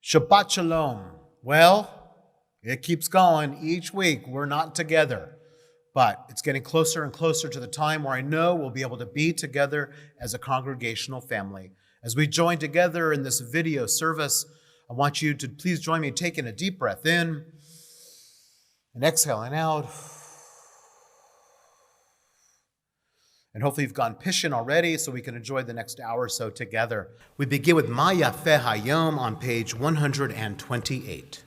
Shabbat Shalom. Well, it keeps going. Each week we're not together, but it's getting closer and closer to the time where I know we'll be able to be together as a congregational family. As we join together in this video service, I want you to please join me taking a deep breath in and exhaling out. And hopefully you've gone pishin already so we can enjoy the next hour or so together. We begin with Ma Yafeh Hayom on page 128.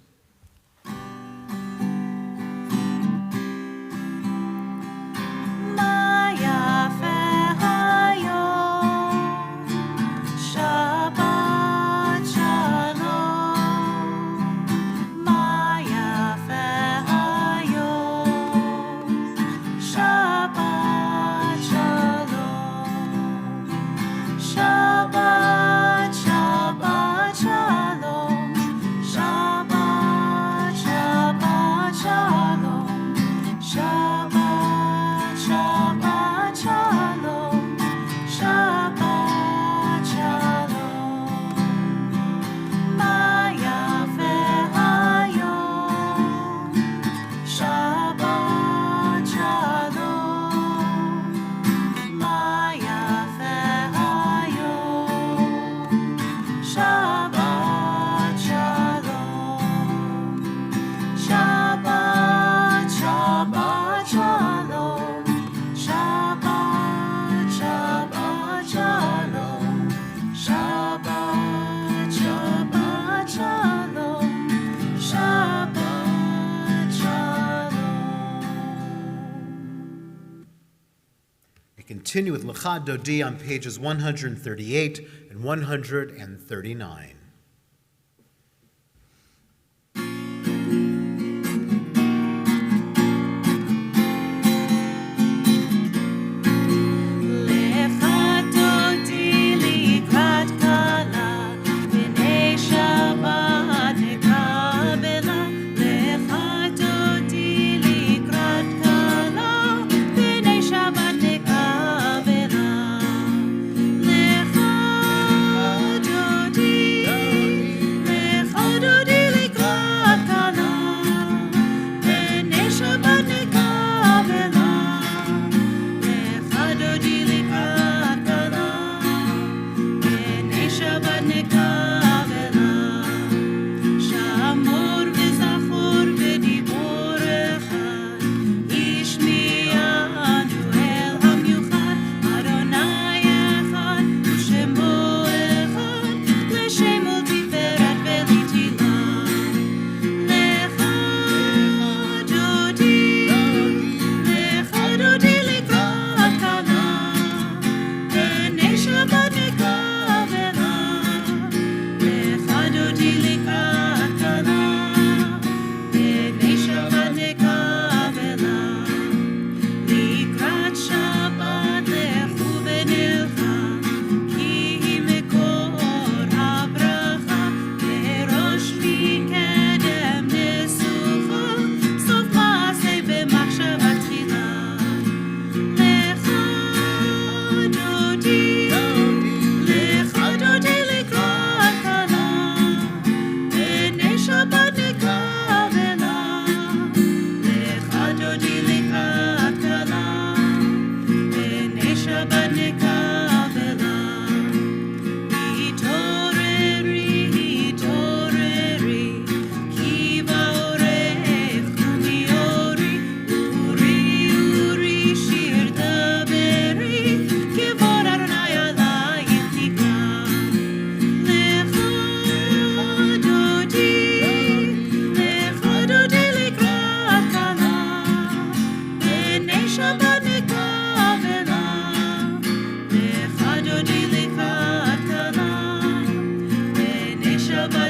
Continue with L'cha Dodi on pages 138 and 139.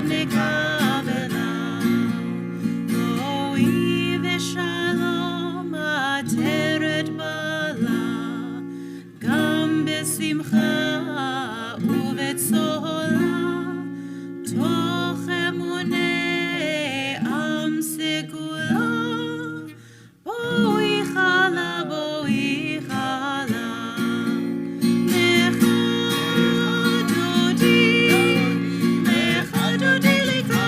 Lecha dodi likrat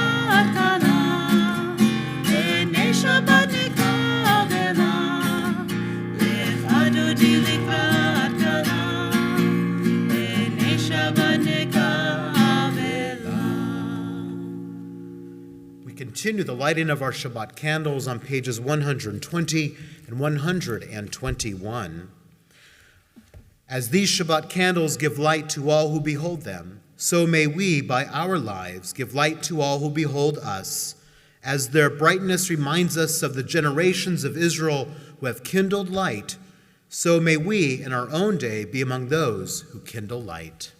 continue the lighting of our Shabbat candles on pages 120 and 121. As these Shabbat candles give light to all who behold them, so may we, by our lives, give light to all who behold us, as their brightness reminds us of the generations of Israel who have kindled light, so may we, in our own day, be among those who kindle light.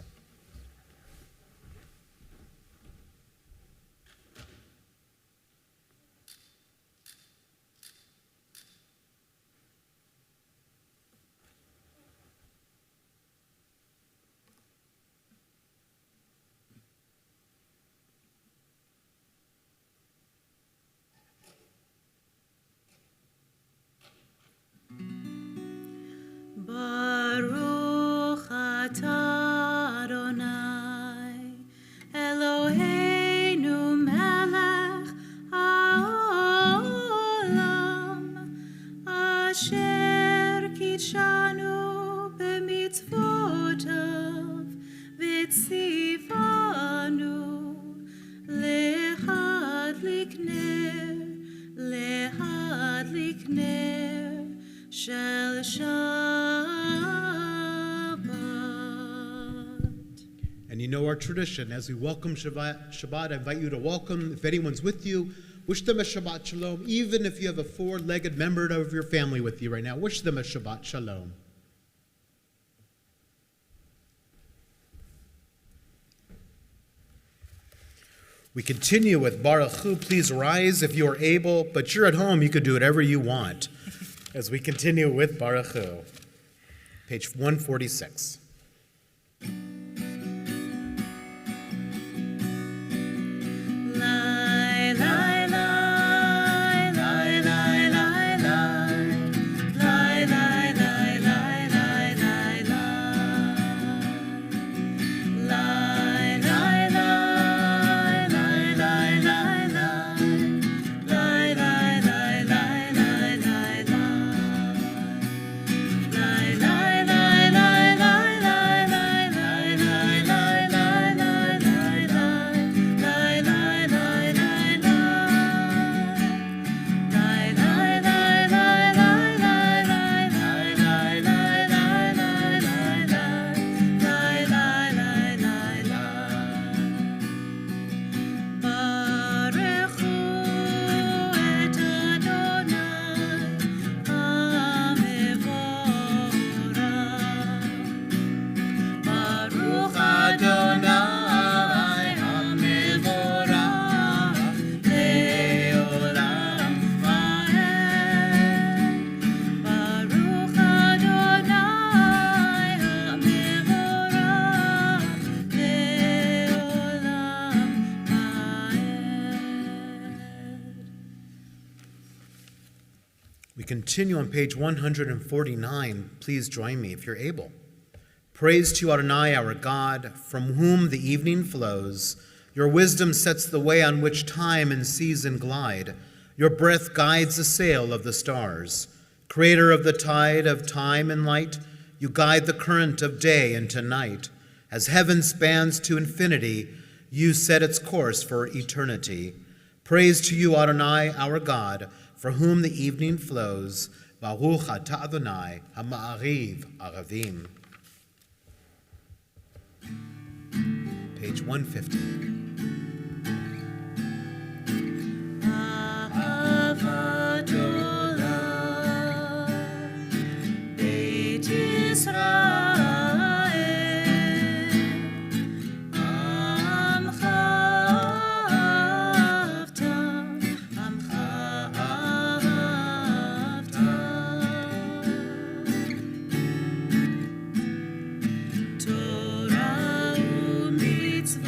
Baruch atah Adonai, Eloheinu melech haolam, asher kitshanu b'mitzvotav, v'tzivanu lehadlik ner shel Shabbat. And you know our tradition. As we welcome Shabbat, I invite you to welcome, if anyone's with you, wish them a Shabbat Shalom. Even if you have a four-legged member of your family with you right now, wish them a Shabbat Shalom. We continue with Baruch Hu. Please rise if you are able, but you're at home, you could do whatever you want. As we continue with Baruch Hu. Page 146. Continue on page 149. Please join me if you're able. Praise to you, Adonai, our God, from whom the evening flows. Your wisdom sets the way on which time and season glide. Your breath guides the sail of the stars. Creator of the tide of time and light, you guide the current of day into night. As heaven spans to infinity, you set its course for eternity. Praise to you, Adonai, our God, for whom the evening flows. Baruch atah Adonai, ha'ma'ariv aravim. Page 150. Ahavat olam, Beit Yisrael. Torah u'mitzvot.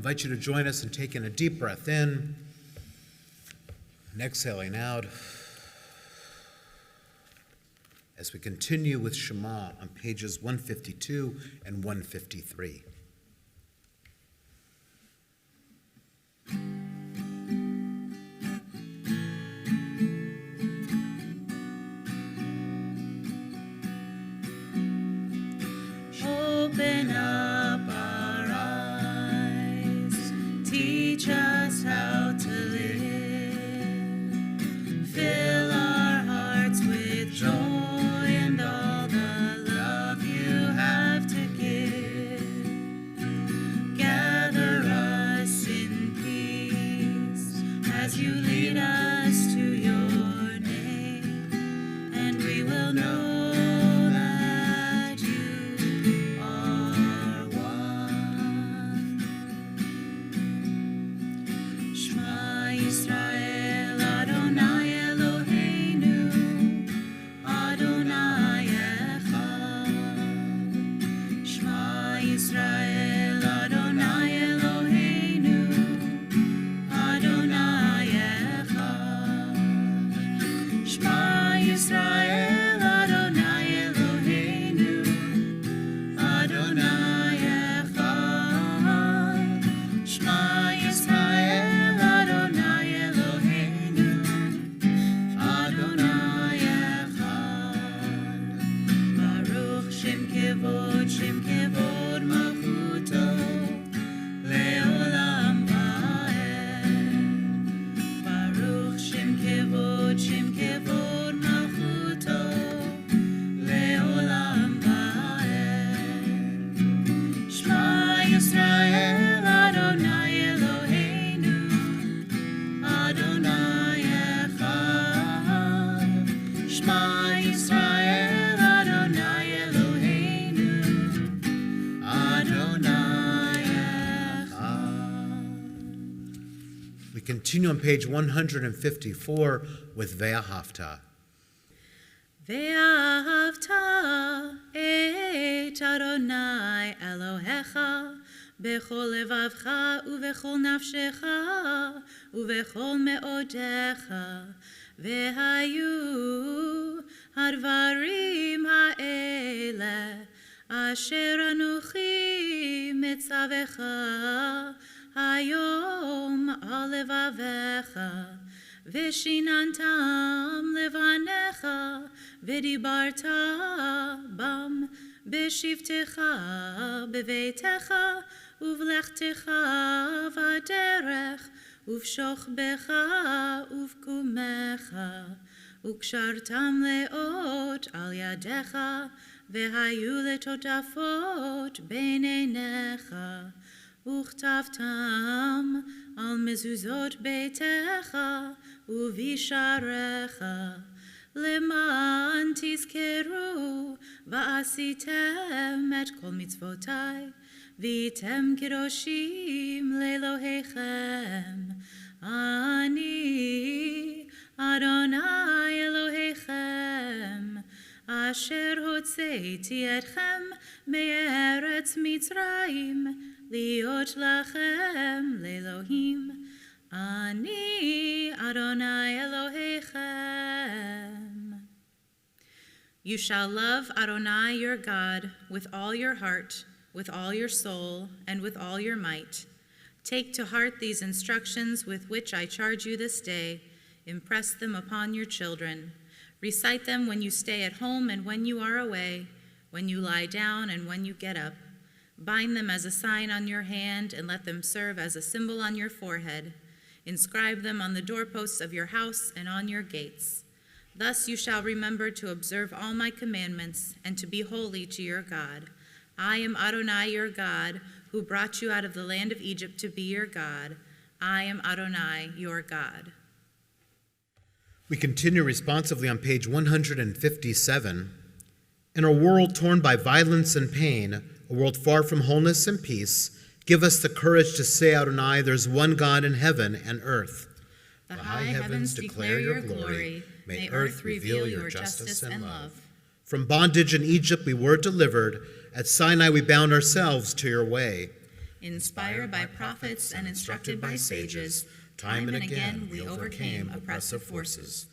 invite you to join us in taking a deep breath in and exhaling out as we continue with Shema on pages 152 and 153. Open up our eyes, teach us how to live, fill our hearts with joy and all the love you have to give. Gather us in peace as you lead us to your name, and we will know Continue on page 154 with Ve'ahavta. Ve'ahavta et Adonai Elohecha bechol levavcha uvechol nafshecha uvechol me'odecha ve'hayu hadvarim ha'ele asher anuchi mitzavecha Hayom alevavecha, vishinantam levanecha, vidibarta bam, bishivtecha, bevetecha, uvlechtecha vaderech, uvshochbecha, uvkumecha, ukshartam leot al yadecha, vehayu letotafot beinenecha. Uchtavtam al mezuzot beitecha uvisharecha leman tizkeru va'asitem et kol mitzvotai v'item kiroshim le'elohechem ani Adonai Elohechem asher hotzeiti etchem me'eretz Mitzrayim Liot lachem le'Elohim, ani Adonai Elohechem. You shall love Adonai your God with all your heart, with all your soul, and with all your might. Take to heart these instructions with which I charge you this day. Impress them upon your children. Recite them when you stay at home and when you are away, when you lie down and when you get up. Bind them as a sign on your hand and let them serve as a symbol on your forehead. Inscribe them on the doorposts of your house and on your gates. Thus you shall remember to observe all my commandments and to be holy to your God. I am Adonai your God, who brought you out of the land of Egypt to be your God. I am Adonai your God. We continue responsively on page 157. In a world torn by violence and pain, a world far from wholeness and peace, give us the courage to say, Adonai, there's one God in heaven and earth. The high heavens declare your glory. May earth reveal your justice and love. From bondage in Egypt we were delivered. At Sinai we bound ourselves to your way. inspired by prophets and instructed by sages, time and again we overcame oppressive forces.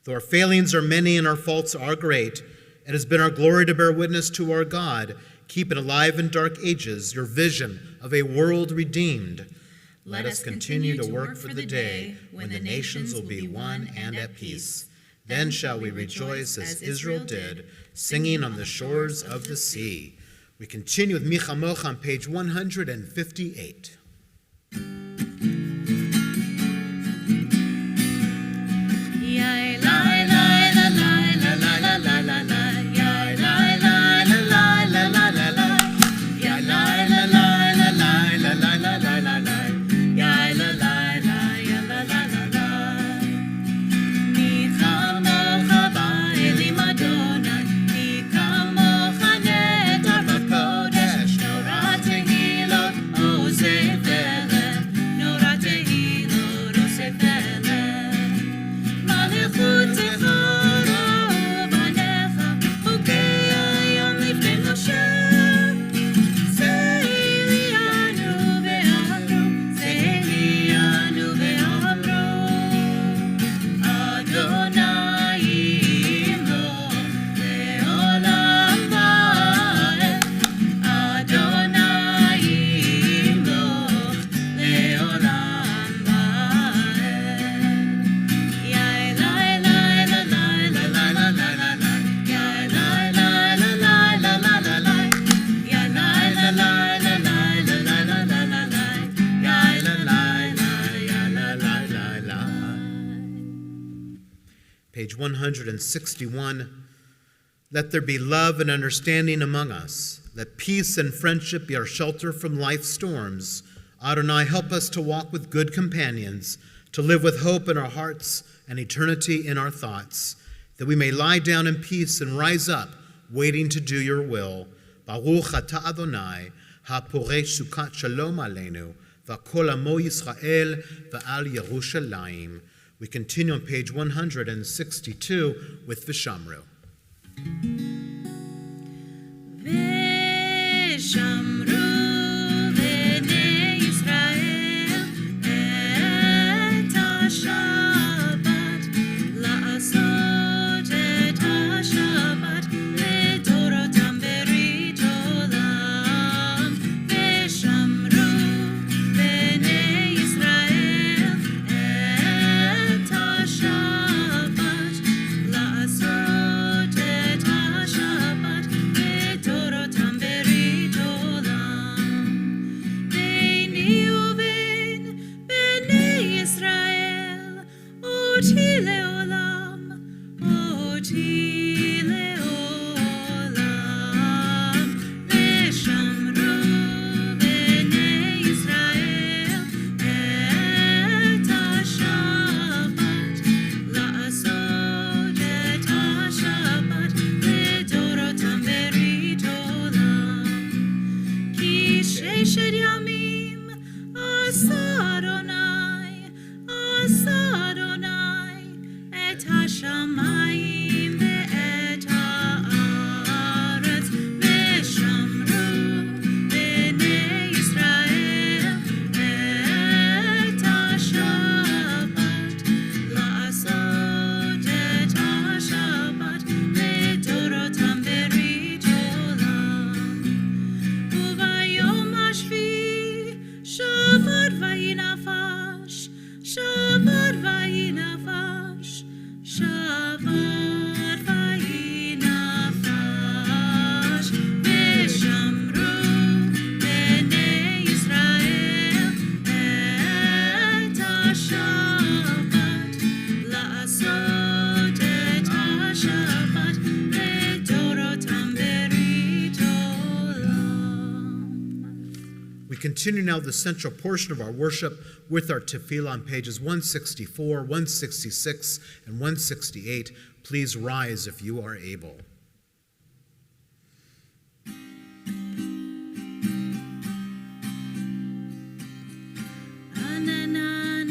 Though our failings are many and our faults are great, it has been our glory to bear witness to our God, keeping alive in dark ages your vision of a world redeemed. Let us continue to work for the day when the nations will be one and at peace. Then shall we rejoice as Israel did, singing on the shores of the sea. We continue with Michamoch on page 158. Page 161, let there be love and understanding among us. Let peace and friendship be our shelter from life's storms. Adonai, help us to walk with good companions, to live with hope in our hearts and eternity in our thoughts, that we may lie down in peace and rise up, waiting to do your will. Baruch atah Adonai, ha-poresh sukat shalom aleinu, v'kol amo Yisrael v'al Yerushalayim. We continue on page 162 with Vishamru. Vishamru b'nei Yisrael et ha-Shabbat, la'asot et ha-Shabbat לדורותם ברית עולם. Vishamru b'nei Yisrael et ha-Shabbat, la'asot et ha-Shabbat לדורותם ברית עולם. ביני ובין בני ישראל אותי לעולם, אותי לעולם. ושמרו בני ישראל את השבת, לעשות את השבת לדורותם ברית עולם. כי ששת ימים עשה אדוני את השמיים ואת הארץ. ושמרו בני ישראל את השבת, לעשות את השבת לדורותם ברית עולם. וביום השביעי שבת ויהי נפש, שבת ויהי נפש, שבת ויהי נפש. ושמרו בני ישראל את השבת, לעשות את השבת לדורותם ברית עולם. We continue now the central portion of our worship with our tefillah on pages 164, 166, and 168. Please rise if you are able. Adonai,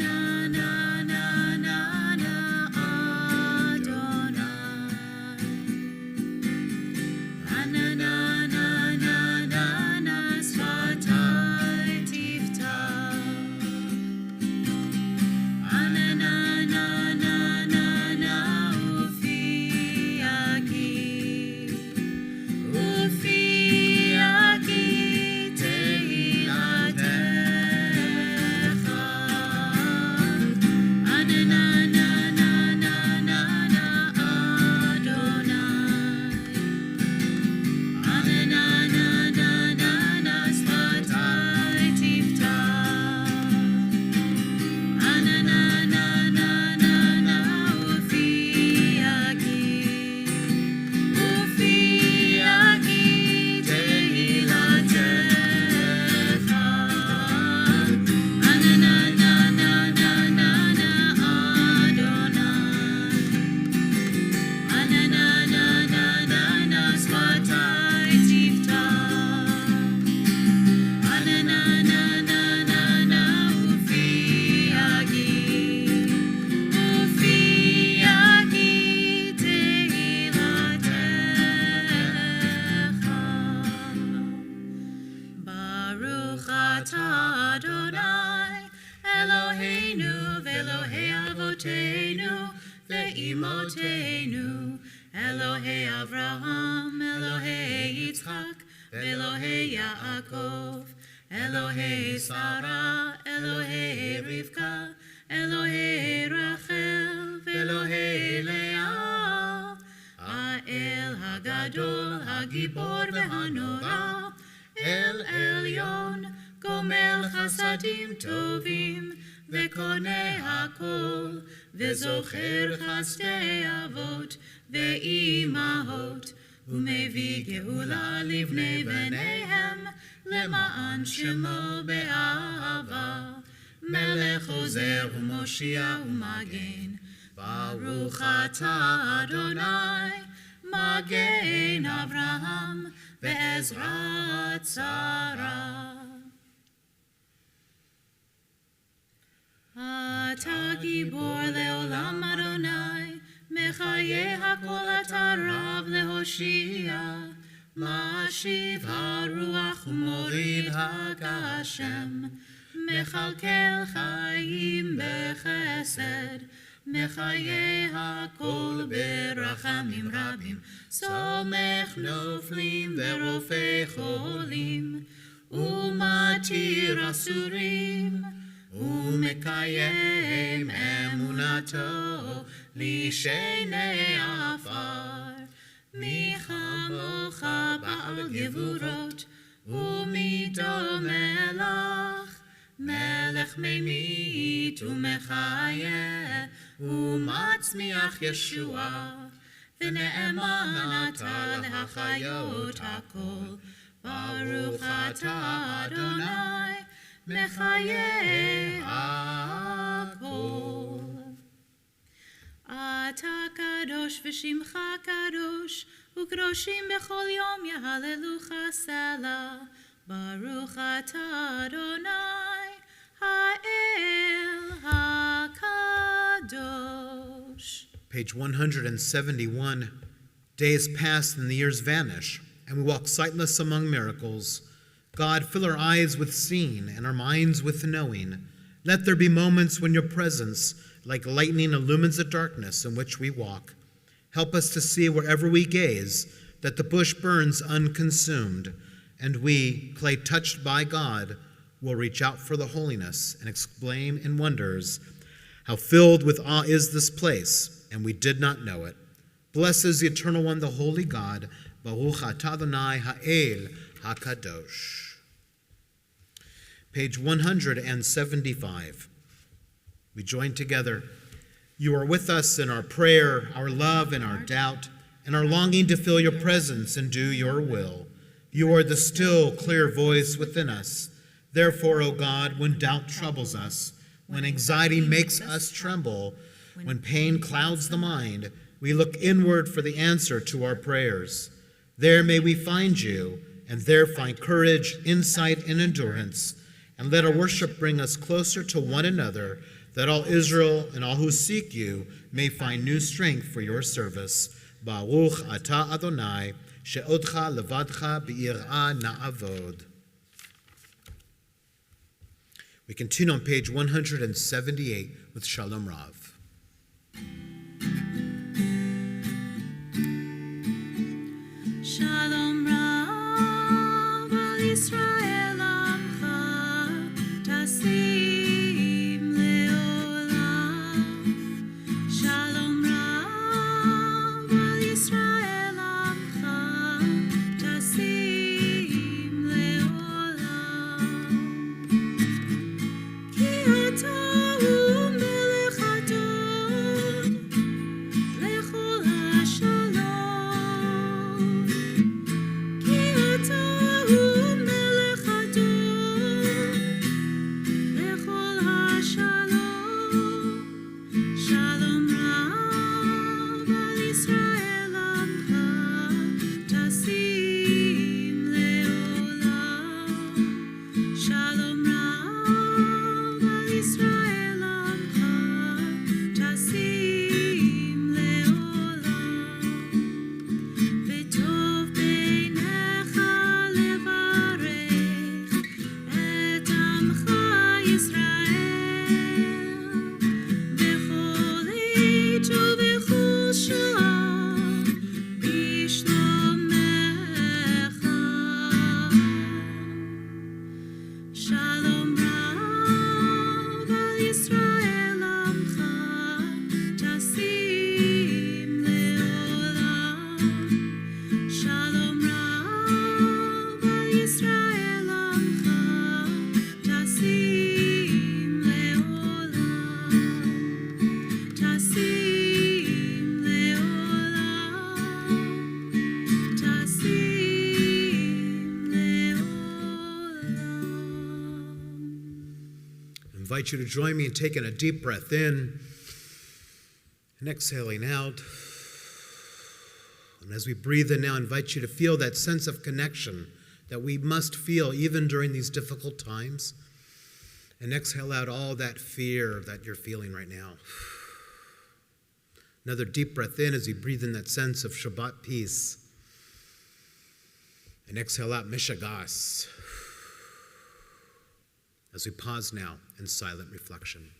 Elohei Avraham, Elohei Yitzchak, Elohei Yaakov, Elohei Sarah, Elohei Rivka, Elohei Rachel, Elohei Leah, Ha'el Hagadol, Hagibor v'Hanora, El Elyon, Gomel Chasadim Tovim, V'konei Hakol, V'zocher Chasdei Avot, V'imahot, U'mevi Geula Livnei B'neihem, Lema'an Shemo Be'ahava, Melech Ozer U'Moshia U'Magen, Baruch Atah Adonai, Magen Avraham, Ve'ezrat Sarah. Ata Gibor Le'olam Adonai, Mechaye HaKol Ata Rav Lehoshia, Ma'ashiv HaRuach U'Morid HaGashem, Mechalkel Chayim Bechesed, Mechaye HaKol Berachamim Rabim, Somech Noflim Ve'Rofei Cholim, U'Matir Asurim, U'Mekayem Emunato Lishenei Afar, Michamocha Ba'al Gevurot, U'Mido Melach, Melech Meimit U'Mechayeh, U'Matzmiach Yeshua, V'ne'eman Ata L'Hachayot HaKol, Baruch Atah Adonai, Mechaye HaKol. Ata Kadosh v'Shimcha Kadosh, U'Kadoshim b'chol yom Yehalelucha Selah, Baruch Atah Adonai, Ha'el HaKadosh. Page 171. Days pass and the years vanish, and we walk sightless among miracles. God, fill our eyes with seeing and our minds with knowing. Let there be moments when your presence, like lightning, illumines the darkness in which we walk. Help us to see wherever we gaze that the bush burns unconsumed, and we, clay touched by God, will reach out for the holiness and exclaim in wonders, how filled with awe is this place, and we did not know it. Blessed is the Eternal One, the Holy God, Baruch Atah Adonai Ha'el HaKadosh. Page 175. We join together. You are with us in our prayer, our love, and our doubt, and our longing to feel your presence and do your will. You are the still, clear voice within us. Therefore, O God, when doubt troubles us, when anxiety makes us tremble, when pain clouds the mind, we look inward for the answer to our prayers. There may we find you, and there find courage, insight, and endurance. And let our worship bring us closer to one another, that all Israel and all who seek you may find new strength for your service. Baruch Atah Adonai, she'odcha levadcha bi'irah na'avod. We continue on page 178 with Shalom Rav. Shalom Rav al Yisrael Amcha, Tasim Leolam. Shalom Rav al Yisrael Amcha, Tasim Leolam. Ki ata hu melech invite you to join me in taking a deep breath in and exhaling out. And as we breathe in now, I invite you to feel that sense of connection that we must feel even during these difficult times. And exhale out all that fear that you're feeling right now. Another deep breath in as you breathe in that sense of Shabbat peace. And exhale out Mishagas. As we pause now in silent reflection.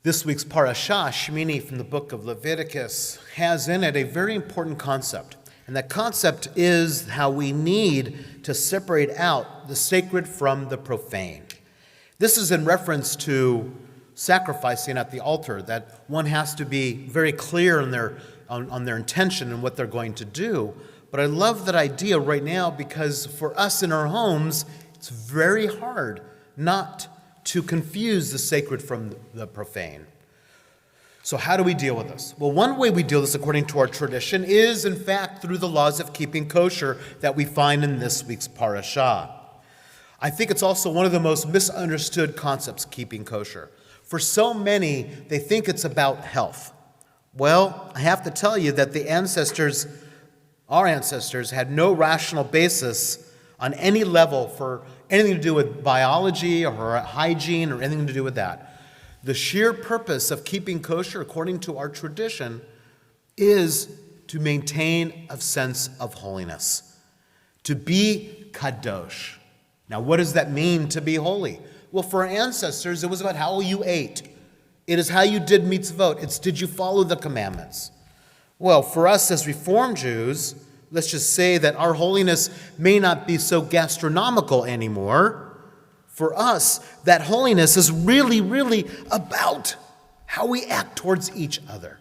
This week's parashah, Shmini, from the book of Leviticus, has in it a very important concept. And that concept is how we need to separate out the sacred from the profane. This is in reference to sacrificing at the altar, that one has to be very clear on their intention and what they're going to do. But I love that idea right now because for us in our homes, it's very hard not to confuse the sacred from the profane. So how do we deal with this? Well, one way we deal with this according to our tradition is, in fact, through the laws of keeping kosher that we find in this week's parashah. I think it's also one of the most misunderstood concepts, keeping kosher. For so many, they think it's about health. Well, I have to tell you that our ancestors had no rational basis on any level for anything to do with biology or hygiene or anything to do with that. The sheer purpose of keeping kosher, according to our tradition, is to maintain a sense of holiness, to be kadosh. Now, what does that mean, to be holy? Well, for our ancestors, it was about how you ate. It is how you did mitzvot. It's did you follow the commandments? Well, for us as Reform Jews, let's just say that our holiness may not be so gastronomical anymore. For us, that holiness is really, really about how we act towards each other.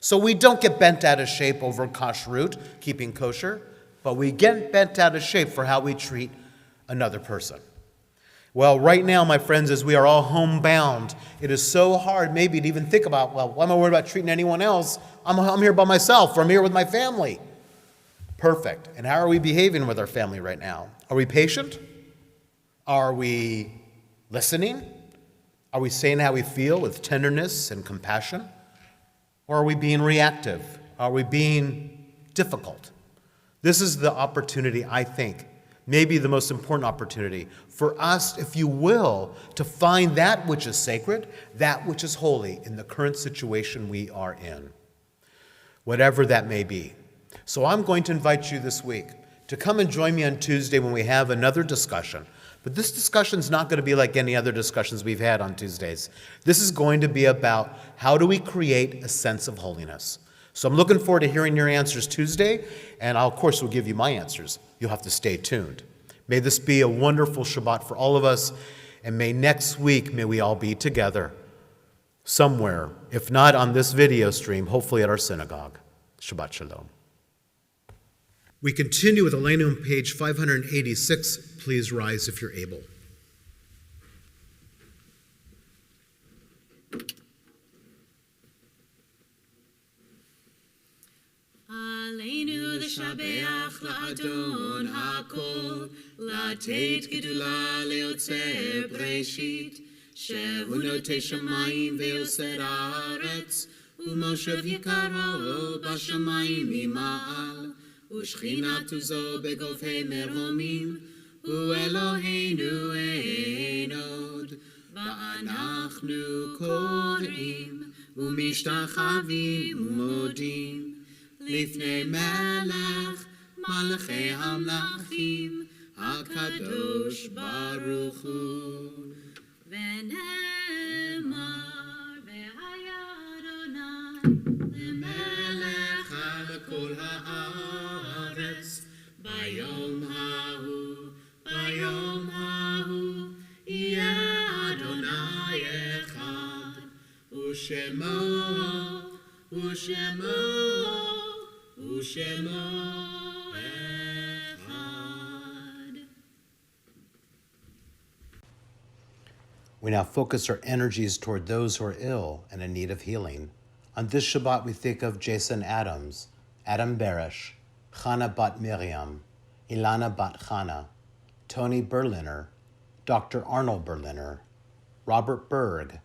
So we don't get bent out of shape over kashrut, keeping kosher, but we get bent out of shape for how we treat another person. Well, right now, my friends, as we are all homebound, it is so hard maybe to even think about, well, why am I worried about treating anyone else? I'm here by myself, or I'm here with my family. Perfect. And how are we behaving with our family right now? Are we patient? Are we listening? Are we saying how we feel with tenderness and compassion? Or are we being reactive? Are we being difficult? This is the opportunity, I think, maybe the most important opportunity for us, if you will, to find that which is sacred, that which is holy in the current situation we are in, whatever that may be. So I'm going to invite you this week to come and join me on Tuesday when we have another discussion. But this discussion is not going to be like any other discussions we've had on Tuesdays. This is going to be about how do we create a sense of holiness. So I'm looking forward to hearing your answers Tuesday, and I'll, of course, will give you my answers. You'll have to stay tuned. May this be a wonderful Shabbat for all of us, and may next week, may we all be together somewhere, if not on this video stream, hopefully at our synagogue. Shabbat Shalom. We continue with Elena on page 586. Please rise if you're able. Aleinu l'shabeach la'adon hakol, la'tet gedula le'otzeh breshit, shehu notei shamayim ve'oser haaretz, u'moshev yikaro b'shamayim mima'al, u'shchinatu zo begofei merhomim, u'Eloheinu einod, va'anachnu korim, u'mishtachavim u'modim, לפני מלך מלכי המלכים הקדוש ברוך הוא. ונאמר והיה אדוני למלך על כל הארץ Ushemo, Ushemo, Ushemo Echad. We now focus our energies toward those who are ill and in need of healing. On this Shabbat, we think of Jason Adams, Adam Barish, Chana Bat Miriam, Ilana Bat Chana, Tony Berliner, Dr. Arnold Berliner, Robert Berg,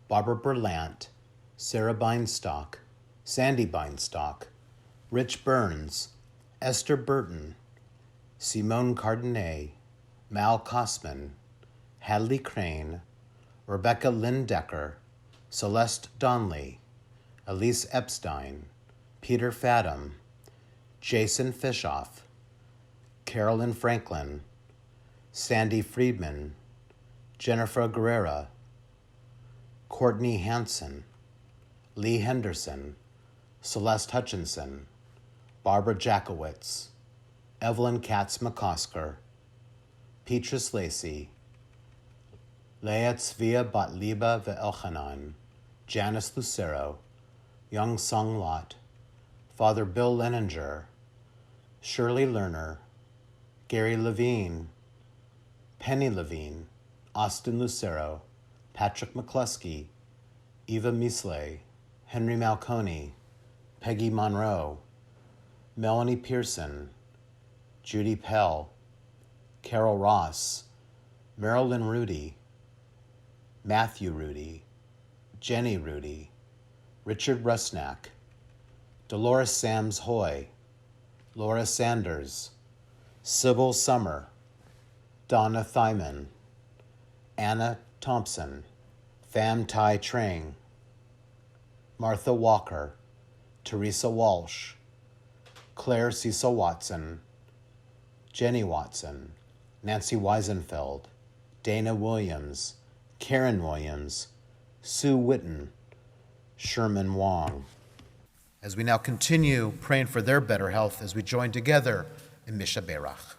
Barbara Berlant, Sarah Beinstock, Sandy Beinstock, Rich Burns, Esther Burton, Simone Cardenet, Mal Kosman, Hadley Crane, Rebecca Lindecker, Celeste Donley, Elise Epstein, Peter Fathom, Jason Fishoff, Carolyn Franklin, Sandy Friedman, Jennifer Guerrera, Courtney Hansen, Lee Henderson, Celeste Hutchinson, Barbara Jackowitz, Evelyn Katz McCosker, Petrus Lacey, Leah Tzvia Bat Liba Ve'elchanan, Janice Lucero, Young Sung Lot, Father Bill Leninger, Shirley Lerner, Gary Levine, Penny Levine, Austin Lucero, Patrick McCluskey, Eva Misley, Henry Malconey, Peggy Monroe, Melanie Pearson, Judy Pell, Carol Ross, Marilyn Rudy, Matthew Rudy, Jenny Rudy, Richard Rusnak, Dolores Sams Hoy, Laura Sanders, Sybil Summer, Donna Thyman, Anna Thompson, Pham Tai Trang, Martha Walker, Teresa Walsh, Claire Cecil Watson, Jenny Watson, Nancy Weisenfeld, Dana Williams, Karen Williams, Sue Witten, Sherman Wong. As we now continue praying for their better health as we join together in Misha Berach.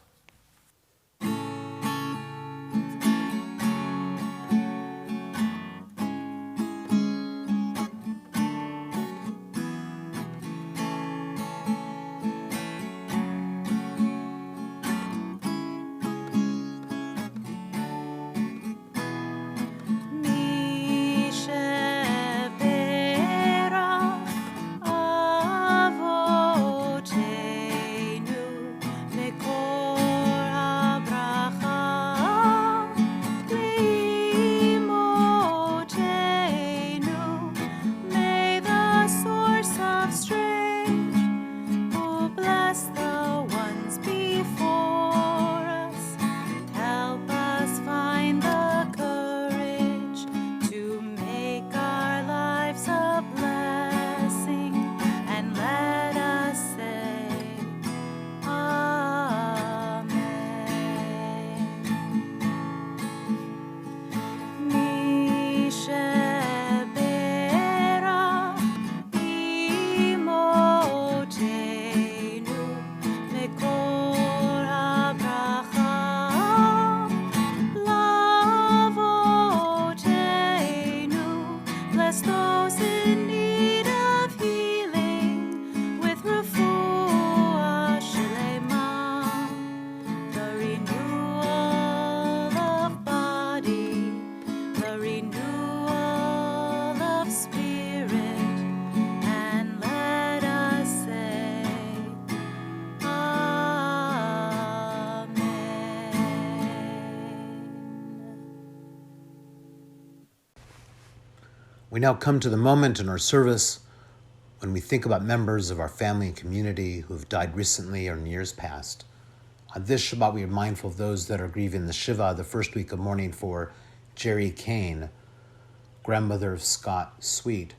We now come to the moment in our service when we think about members of our family and community who have died recently or in years past. On this Shabbat, we are mindful of those that are grieving the Shiva, the first week of mourning for Jerry Kane, grandmother of Scott Sweet.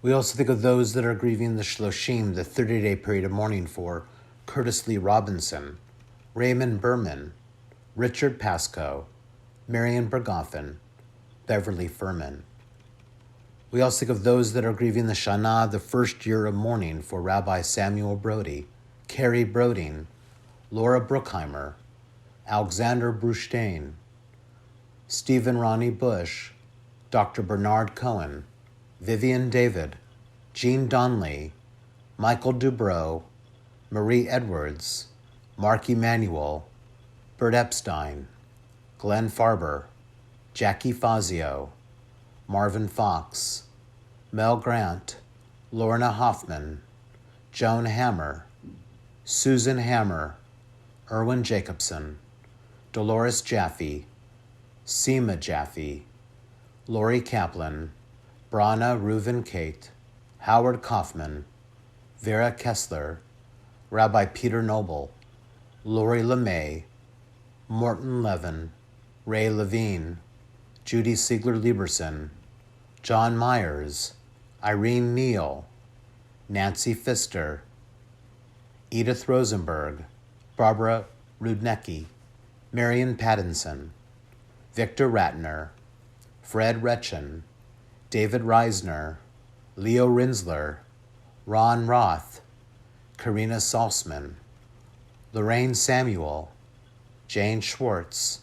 We also think of those that are grieving the Shloshim, the 30-day period of mourning for Curtis Lee Robinson, Raymond Berman, Richard Pascoe, Marion Bergoffen, Beverly Furman. We also think of those that are grieving the Shana, the first year of mourning for Rabbi Samuel Brody, Carrie Broding, Laura Bruckheimer, Alexander Brustein, Stephen Ronnie Bush, Dr. Bernard Cohen, Vivian David, Jean Donley, Michael Dubrow, Marie Edwards, Mark Emanuel, Bert Epstein, Glenn Farber, Jackie Fazio, Marvin Fox, Mel Grant, Lorna Hoffman, Joan Hammer, Susan Hammer, Erwin Jacobson, Dolores Jaffe, Seema Jaffe, Lori Kaplan, Brana Reuven Kate, Howard Kaufman, Vera Kessler, Rabbi Peter Noble, Lori LeMay, Morton Levin, Ray Levine, Judy Siegler-Lieberson, John Myers, Irene Neal, Nancy Pfister, Edith Rosenberg, Barbara Rudnecki, Marion Pattinson, Victor Ratner, Fred Retchen, David Reisner, Leo Rinsler, Ron Roth, Karina Salzman, Lorraine Samuel, Jane Schwartz,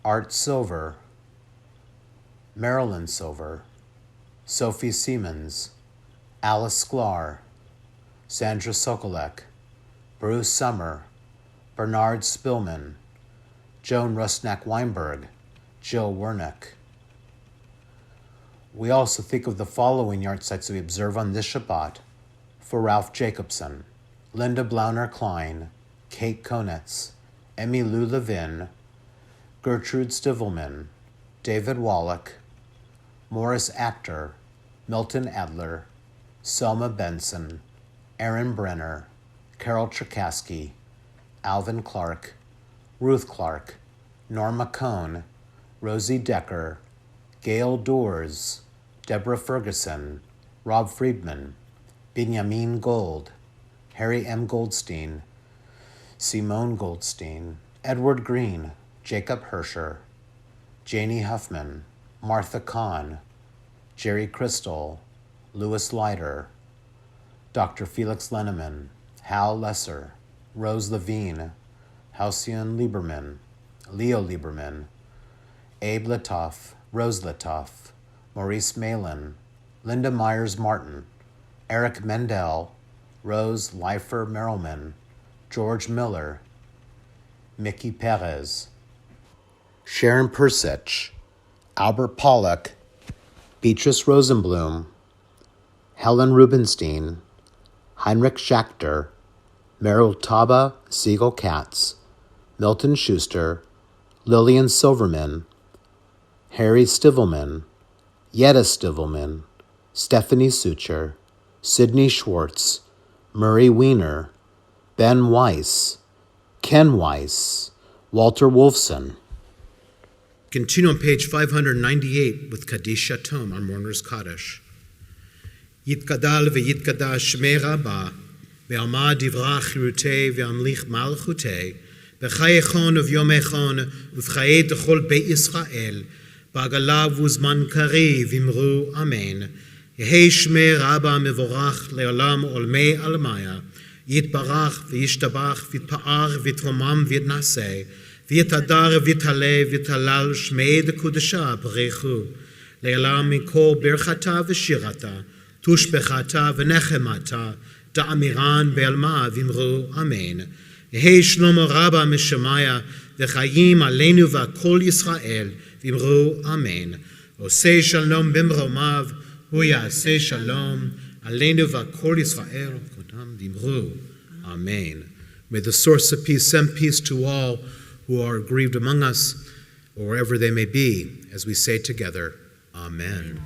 Art Silver, Marilyn Silver, Sophie Siemens, Alice Sklar, Sandra Sokolek, Bruce Summer, Bernard Spillman, Joan Rusnak-Weinberg, Jill Wernick. We also think of the following yahrzeits that we observe on this Shabbat: for Ralph Jacobson, Linda Blauner-Klein, Kate Konitz, Emmy Lou Levin, Gertrude Stivelman, David Wallach, Morris Actor, Milton Adler, Selma Benson, Aaron Brenner, Carol Cherkasky, Alvin Clark, Ruth Clark, Norma Cohn, Rosie Decker, Gail Doors, Deborah Ferguson, Rob Friedman, Benjamin Gold, Harry M. Goldstein, Simone Goldstein, Edward Green, Jacob Hersher, Janie Huffman, Martha Kahn, Jerry Crystal, Louis Leiter, Dr. Felix Lenneman, Hal Lesser, Rose Levine, Halcyon Lieberman, Leo Lieberman, Abe Latoff, Rose Latoff, Maurice Malin, Linda Myers-Martin, Eric Mendel, Rose Leifer Merrillman, George Miller, Mickey Perez, Sharon Persich, Albert Pollack, Beatrice Rosenblum, Helen Rubenstein, Heinrich Schachter, Meryl Taba Siegel-Katz, Milton Schuster, Lillian Silverman, Harry Stivelman, Yetta Stivelman, Stephanie Sucher, Sidney Schwartz, Murray Weiner, Ben Weiss, Ken Weiss, Walter Wolfson. Continue on page 598 with Kaddish Yatom, our mourner's Kaddish. Yitkadal ve'yitkadash shmei Rabba, ve'alma divra chirutei ve'amlich malchutei, b'chayechon uvyomechon uv'chayei d'chol Beit Yisrael, b'agalav uzman kari v'imru amen. Yehei shmei Rabba mevorach le'olam olmei almaya, yitbarach ve'yishtabach v'yitpa'ar v'yitromam v'yitnaseh, v'yitadar v'yitaleh v'yitalal shmei d'kudesha b'reichu, le'olam mikol birchata v'shirata, tushbechata v'nechemata, da'amiran be'alma v'imru amen. Yehei shlomo Rabba mishamaya v'chayim aleinu v'kol Yisrael v'imru amen. Osei shalom b'mromav hu ya'aseh shalom aleinu v'kol Yisrael v'imru amen. May the source of peace send peace to all who are grieved among us, or wherever they may be, as we say together, amen.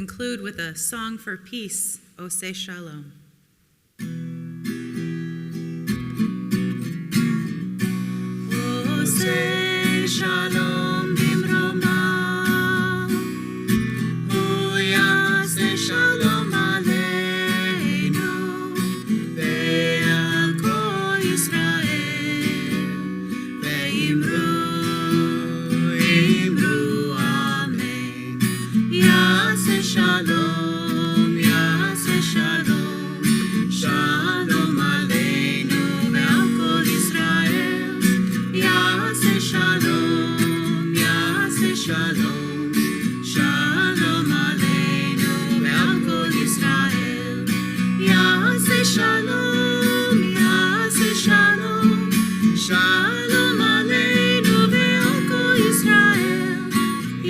conclude with a song for peace, Oseh Shalom. Oseh Shalom bimroma, Hu yaseh Shalom aleinu, ve'al kol Yisrael, ve'imru amen. Yaseh Shalom, Yaseh Shalom, Shalom aleinu ve'al kol Yisrael. Yaseh Shalom, Yaseh Shalom, Shalom aleinu ve'al kol Yisrael. Yaseh Shalom, Yaseh Shalom, Shalom aleinu ve'al kol Yisrael.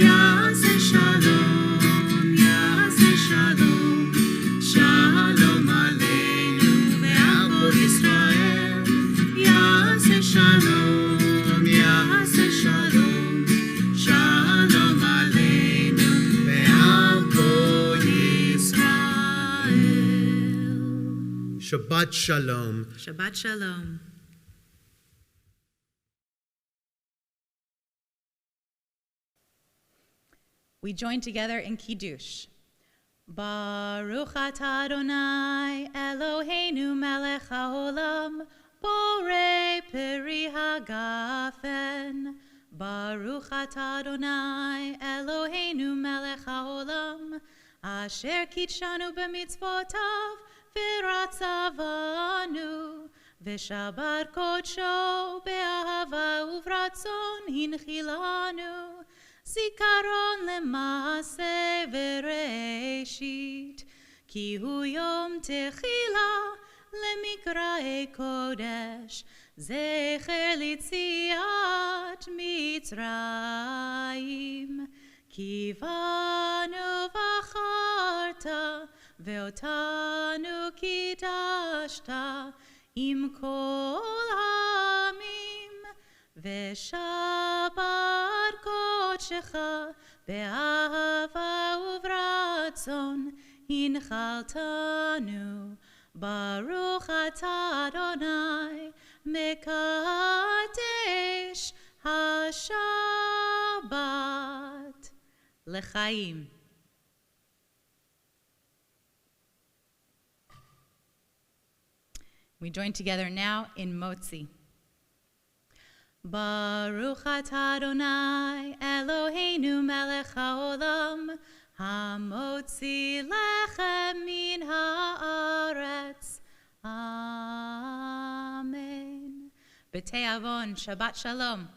Yaseh Shalom, Yaseh Shalom, Shalom aleinu ve'al kol Yisrael. Yaseh Shalom, Yaseh Shalom, Shalom aleinu ve'al kol Yisrael. Shabbat Shalom. Shabbat Shalom. We join together in Kiddush. Baruch atah Adonai Eloheinu melech haolam, borei peri hagafen. Baruch atah Adonai Eloheinu melech haolam, asher kitshanu b'mitzvotav v'ratzavanu, v'shabat kodsho be'ahava uvratzon hinchilanu. Zikaron lemase v'reishit, ki hu yom techila lemikrae kodesh, zecher litziat Mitzrayim. Ki vanu v'acharta, ve'otanu kidashta, im kol hamim, ve'shabat kodshecha, be'ahava uvratzon, hinchaltanu. Baruch atah Adonai, mekadesh HaShabbat lechaim. We join together now in Motzi. Baruch atah Adonai Eloheinu melech haolam, hamotzi lechem min haaretz. Amen. B'tei avon, Shabbat Shalom.